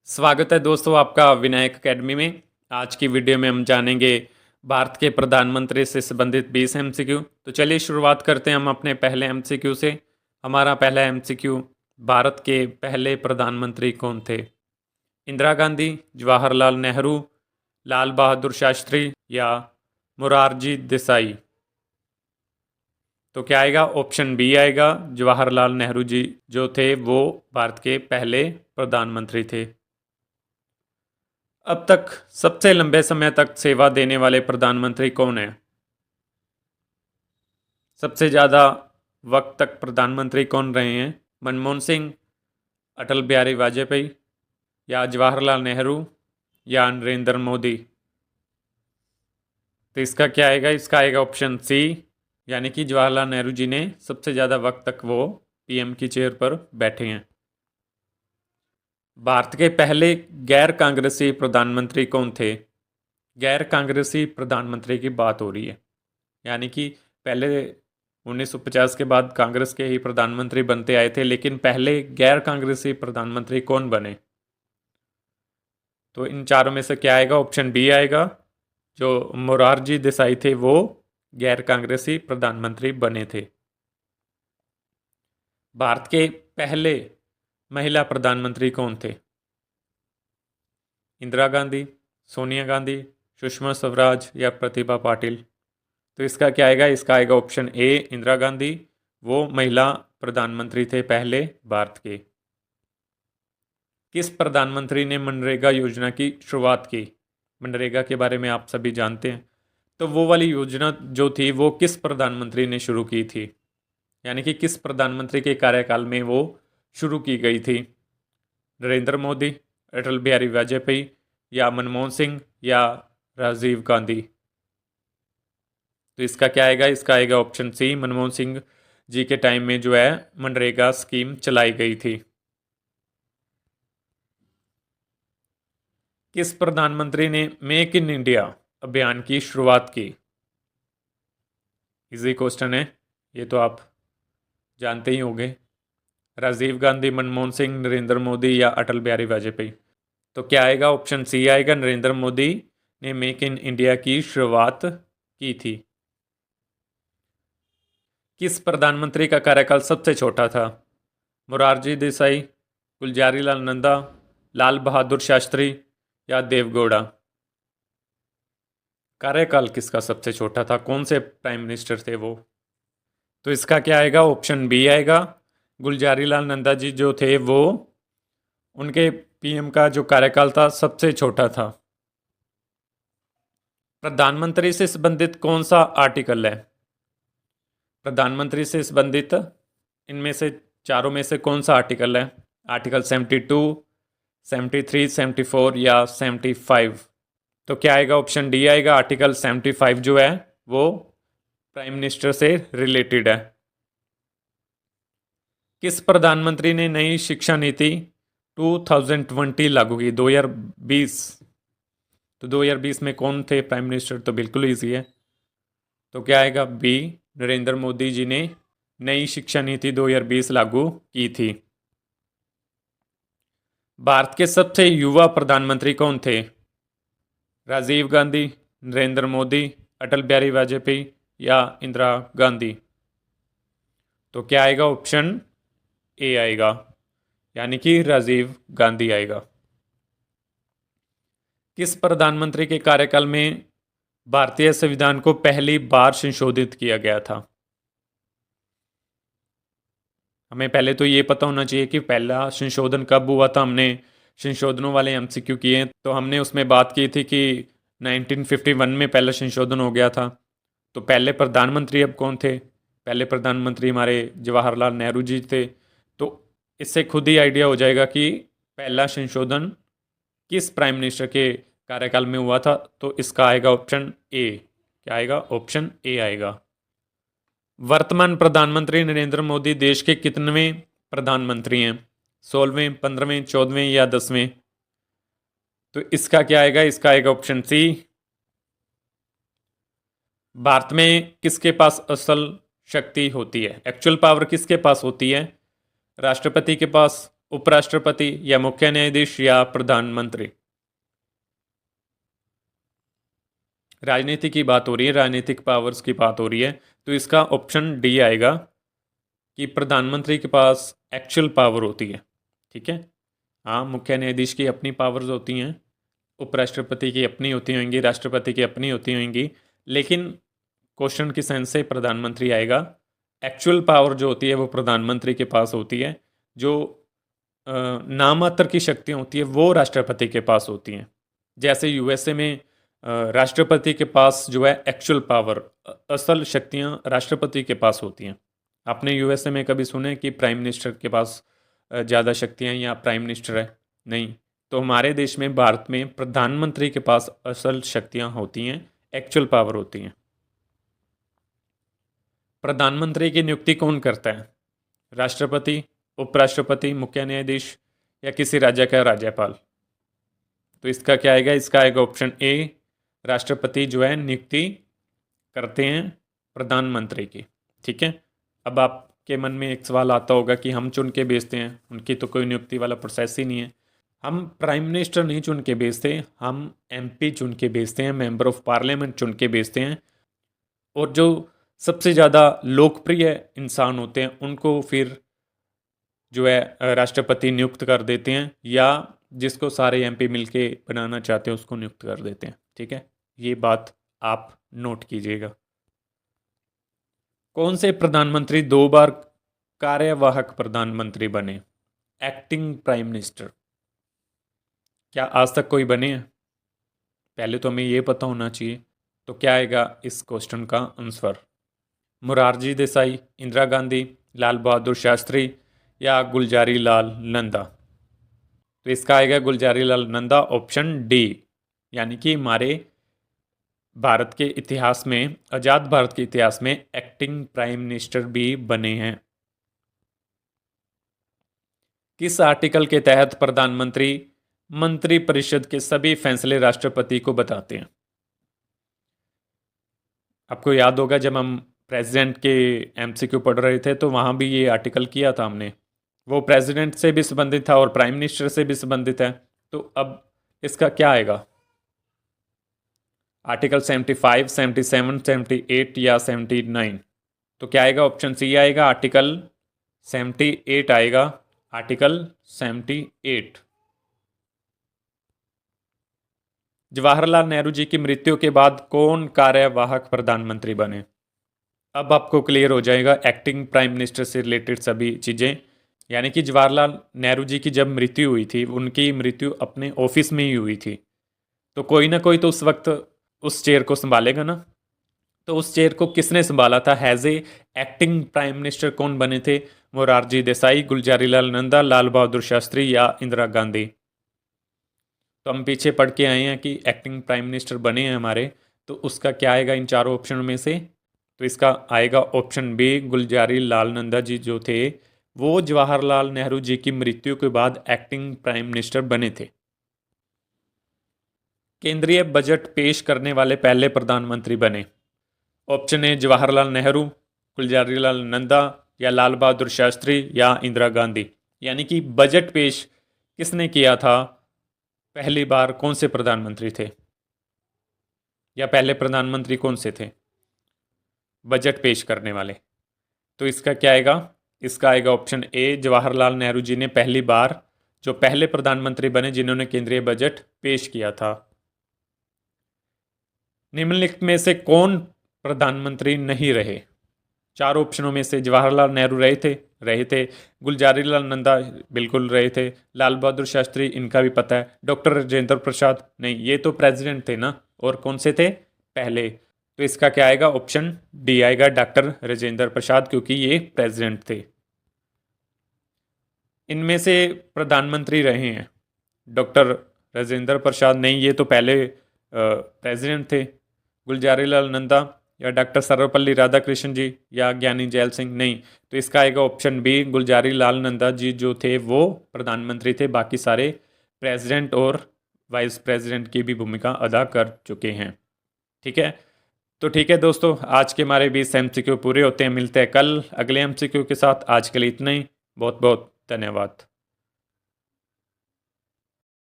स्वागत है दोस्तों आपका विनायक एकेडमी में। आज की वीडियो में हम जानेंगे भारत के प्रधानमंत्री से संबंधित 20 एमसीक्यू। तो चलिए शुरुआत करते हैं हम अपने पहले एमसीक्यू से। हमारा पहला एमसीक्यू, भारत के पहले प्रधानमंत्री कौन थे? इंदिरा गांधी, जवाहरलाल नेहरू, लाल बहादुर शास्त्री या मोरारजी देसाई? तो क्या आएगा? ऑप्शन बी आएगा। जवाहरलाल नेहरू जी जो थे वो भारत के पहले प्रधानमंत्री थे। अब तक सबसे लंबे समय तक सेवा देने वाले प्रधानमंत्री कौन है? सबसे ज़्यादा वक्त तक प्रधानमंत्री कौन रहे हैं? मनमोहन सिंह, अटल बिहारी वाजपेयी या जवाहरलाल नेहरू या नरेंद्र मोदी? तो इसका क्या आएगा? इसका आएगा ऑप्शन सी, यानी कि जवाहरलाल नेहरू जी ने सबसे ज़्यादा वक्त तक वो पीएम की चेयर पर बैठे हैं। भारत के पहले गैर कांग्रेसी प्रधानमंत्री कौन थे? गैर कांग्रेसी प्रधानमंत्री की बात हो रही है, यानी कि पहले 1950 के बाद कांग्रेस के ही प्रधानमंत्री बनते आए थे, लेकिन पहले गैर कांग्रेसी प्रधानमंत्री कौन बने? तो इन चारों में से क्या आएगा? ऑप्शन बी आएगा। जो मोरारजी देसाई थे वो गैर कांग्रेसी प्रधानमंत्री बने थे। भारत के पहले महिला प्रधानमंत्री कौन थे? इंदिरा गांधी, सोनिया गांधी, सुषमा स्वराज या प्रतिभा पाटिल? तो इसका क्या आएगा? इसका आएगा ऑप्शन ए, इंदिरा गांधी। वो महिला प्रधानमंत्री थे पहले भारत के। किस प्रधानमंत्री ने मनरेगा योजना की शुरुआत की? मनरेगा के बारे में आप सभी जानते हैं। तो वो वाली योजना जो थी वो किस प्रधानमंत्री ने शुरू की थी, यानी कि किस प्रधानमंत्री के कार्यकाल में वो शुरू की गई थी? नरेंद्र मोदी, अटल बिहारी वाजपेयी या मनमोहन सिंह या राजीव गांधी? तो इसका क्या आएगा? इसका आएगा ऑप्शन सी, मनमोहन सिंह जी के टाइम में जो है मनरेगा स्कीम चलाई गई थी। किस प्रधानमंत्री ने मेक इन इंडिया अभियान की शुरुआत की? इजी क्वेश्चन है, ये तो आप जानते ही होंगे। राजीव गांधी, मनमोहन सिंह, नरेंद्र मोदी या अटल बिहारी वाजपेयी? तो क्या आएगा? ऑप्शन सी आएगा, नरेंद्र मोदी ने मेक इन इंडिया की शुरुआत की थी। किस प्रधानमंत्री का कार्यकाल सबसे छोटा था? मोरारजी देसाई, गुलजारी लाल नंदा, लाल बहादुर शास्त्री या देवगौड़ा? कार्यकाल किसका सबसे छोटा था? कौन से प्राइम मिनिस्टर थे वो? तो इसका क्या आएगा? ऑप्शन बी आएगा। गुलजारी लाल नंदा जी जो थे वो, उनके पीएम का जो कार्यकाल था सबसे छोटा था। प्रधानमंत्री से संबंधित कौन सा आर्टिकल है? प्रधानमंत्री से संबंधित इनमें से चारों में से कौन सा आर्टिकल है? आर्टिकल 72, 73, 74 या 75? तो क्या आएगा? ऑप्शन डी आएगा। आर्टिकल 75 जो है वो प्राइम मिनिस्टर से रिलेटेड है। किस प्रधानमंत्री ने नई शिक्षा नीति 2020 लागू की? 2020? तो 2020 में कौन थे प्राइम मिनिस्टर? तो बिल्कुल ईजी है। तो क्या आएगा? बी, नरेंद्र मोदी जी ने नई शिक्षा नीति 2020 लागू की थी। भारत के सबसे युवा प्रधानमंत्री कौन थे? राजीव गांधी, नरेंद्र मोदी, अटल बिहारी वाजपेयी या इंदिरा गांधी? तो क्या आएगा? ऑप्शन ए आएगा, यानी कि राजीव गांधी आएगा। किस प्रधानमंत्री के कार्यकाल में भारतीय संविधान को पहली बार संशोधित किया गया था? हमें पहले तो ये पता होना चाहिए कि पहला संशोधन कब हुआ था। हमने संशोधनों वाले एमसीक्यू किए तो हमने उसमें बात की थी कि 1951 में पहला संशोधन हो गया था। तो पहले प्रधानमंत्री अब कौन थे? पहले प्रधानमंत्री हमारे जवाहरलाल नेहरू जी थे। तो इससे खुद ही आइडिया हो जाएगा कि पहला संशोधन किस प्राइम मिनिस्टर के कार्यकाल में हुआ था। तो इसका आएगा ऑप्शन ए। क्या आएगा? ऑप्शन ए आएगा। वर्तमान प्रधानमंत्री नरेंद्र मोदी देश के कितनेवें प्रधानमंत्री हैं? 16वें, 15वें, 14वें या 10वें? तो इसका क्या आएगा? इसका आएगा ऑप्शन सी। भारत में किसके पास असल शक्ति होती है? एक्चुअल पावर किसके पास होती है? राष्ट्रपति के पास, उपराष्ट्रपति या मुख्य न्यायाधीश या प्रधानमंत्री? राजनीति की बात हो रही है, राजनीतिक पावर्स की बात हो रही है, तो इसका ऑप्शन डी आएगा कि प्रधानमंत्री के पास एक्चुअल पावर होती है। ठीक है, हाँ, मुख्य न्यायाधीश की अपनी पावर्स होती हैं, उपराष्ट्रपति की अपनी होती होंगी, राष्ट्रपति की अपनी होती होंगी, लेकिन क्वेश्चन की सेंस से प्रधानमंत्री आएगा। एक्चुअल पावर जो होती है वो प्रधानमंत्री के पास होती है, जो नामात्र की शक्तियाँ होती है वो राष्ट्रपति के पास होती हैं। जैसे यूएसए में राष्ट्रपति के पास जो है एक्चुअल पावर, असल शक्तियाँ राष्ट्रपति के पास होती हैं। आपने यूएसए में कभी सुने कि प्राइम मिनिस्टर के पास ज़्यादा शक्तियाँ या प्राइम मिनिस्टर है? नहीं। तो हमारे देश में, भारत में, प्रधानमंत्री के पास असल शक्तियाँ होती हैं, एक्चुअल पावर होती हैं। प्रधानमंत्री की नियुक्ति कौन करता है? राष्ट्रपति, उपराष्ट्रपति, मुख्य न्यायाधीश या किसी राज्य का राज्यपाल? तो इसका क्या आएगा? इसका आएगा ऑप्शन ए, राष्ट्रपति जो है नियुक्ति करते हैं प्रधानमंत्री की। ठीक है, अब आपके मन में एक सवाल आता होगा कि हम चुन के भेजते हैं, उनकी तो कोई नियुक्ति वाला प्रोसेस ही नहीं है। हम प्राइम मिनिस्टर नहीं चुन के भेजते, हम एमपी चुन के भेजते हैं, मेंबर ऑफ पार्लियामेंट चुन के भेजते हैं, और जो सबसे ज़्यादा लोकप्रिय इंसान होते हैं उनको फिर जो है राष्ट्रपति नियुक्त कर देते हैं, या जिसको सारे एमपी मिलके बनाना चाहते हैं उसको नियुक्त कर देते हैं। ठीक है, ये बात आप नोट कीजिएगा। कौन से प्रधानमंत्री 2 बार कार्यवाहक प्रधानमंत्री बने? Acting prime minister. क्या आज तक कोई बने हैं? पहले तो हमें ये पता होना चाहिए। तो क्या आएगा इस क्वेश्चन का आंसर? मोरारजी देसाई, इंदिरा गांधी, लाल बहादुर शास्त्री या गुलजारी लाल नंदा? तो इसका आएगा गुलजारी लाल नंदा, ऑप्शन डी। यानी कि हमारे भारत के इतिहास में, आजाद भारत के इतिहास में एक्टिंग प्राइम मिनिस्टर भी बने हैं। किस आर्टिकल के तहत प्रधानमंत्री मंत्रिपरिषद के सभी फैसले राष्ट्रपति को बताते हैं? आपको याद होगा जब हम प्रेसिडेंट के एमसीक्यू पढ़ रहे थे तो वहां भी ये आर्टिकल किया था हमने। वो प्रेसिडेंट से भी संबंधित था और प्राइम मिनिस्टर से भी संबंधित है। तो अब इसका क्या आएगा? आर्टिकल 75, 77, 78 या 79? तो क्या आएगा? ऑप्शन सी आएगा, आर्टिकल 78 आएगा, आर्टिकल 78। जवाहरलाल नेहरू जी की मृत्यु के बाद कौन कार्यवाहक प्रधानमंत्री बने? अब आपको क्लियर हो जाएगा एक्टिंग प्राइम मिनिस्टर से रिलेटेड सभी चीज़ें। यानी कि जवाहरलाल नेहरू जी की जब मृत्यु हुई थी, उनकी मृत्यु अपने ऑफिस में ही हुई थी, तो कोई ना कोई तो उस वक्त उस चेयर को संभालेगा ना। तो उस चेयर को किसने संभाला था? Has a acting prime minister कौन बने थे? मोरारजी देसाई, गुलजारी लाल नंदा, लाल बहादुर शास्त्री या इंदिरा गांधी? तो हम पीछे पढ़ के आए हैं कि एक्टिंग प्राइम मिनिस्टर बने हैं हमारे, तो उसका क्या आएगा इन चारों ऑप्शन में से? तो इसका आएगा ऑप्शन बी, गुलजारी लाल नंदा जी जो थे वो जवाहरलाल नेहरू जी की मृत्यु के बाद एक्टिंग प्राइम मिनिस्टर बने थे। केंद्रीय बजट पेश करने वाले पहले प्रधानमंत्री बने? ऑप्शन ए जवाहरलाल नेहरू, गुलजारी लाल नंदा या लाल बहादुर शास्त्री या इंदिरा गांधी। यानी कि बजट पेश किसने किया था पहली बार? कौन से प्रधानमंत्री थे, या पहले प्रधानमंत्री कौन से थे बजट पेश करने वाले? तो इसका क्या आएगा? इसका आएगा ऑप्शन ए, जवाहरलाल नेहरू जी ने पहली बार जो पहले प्रधानमंत्री बने जिन्होंने केंद्रीय बजट पेश किया था। निम्नलिखित में से कौन प्रधानमंत्री नहीं रहे? चार ऑप्शनों में से जवाहरलाल नेहरू रहे थे, गुलजारी लाल नंदा बिल्कुल रहे थे, लाल बहादुर शास्त्री इनका भी पता है, डॉक्टर राजेंद्र प्रसाद नहीं, ये तो प्रेसिडेंट थे ना। और कौन से थे पहले? तो इसका क्या आएगा? ऑप्शन डी आएगा, डॉक्टर राजेंद्र प्रसाद, क्योंकि ये प्रेसिडेंट थे। इनमें से प्रधानमंत्री रहे हैं डॉक्टर राजेंद्र प्रसाद नहीं, ये तो पहले प्रेसिडेंट थे। गुलजारी लाल नंदा या डॉक्टर सर्वपल्ली राधाकृष्णन जी या ज्ञानी जैल सिंह नहीं, तो इसका आएगा ऑप्शन बी, गुलजारी लाल नंदा जी जो थे वो प्रधानमंत्री थे, बाकी सारे प्रेसिडेंट और वाइस प्रेसिडेंट की भी भूमिका अदा कर चुके हैं। ठीक है, तो ठीक है दोस्तों, आज के हमारे 20 MCQ पूरे होते हैं। मिलते हैं कल अगले MCQ के साथ। आज के लिए इतना ही। बहुत बहुत धन्यवाद।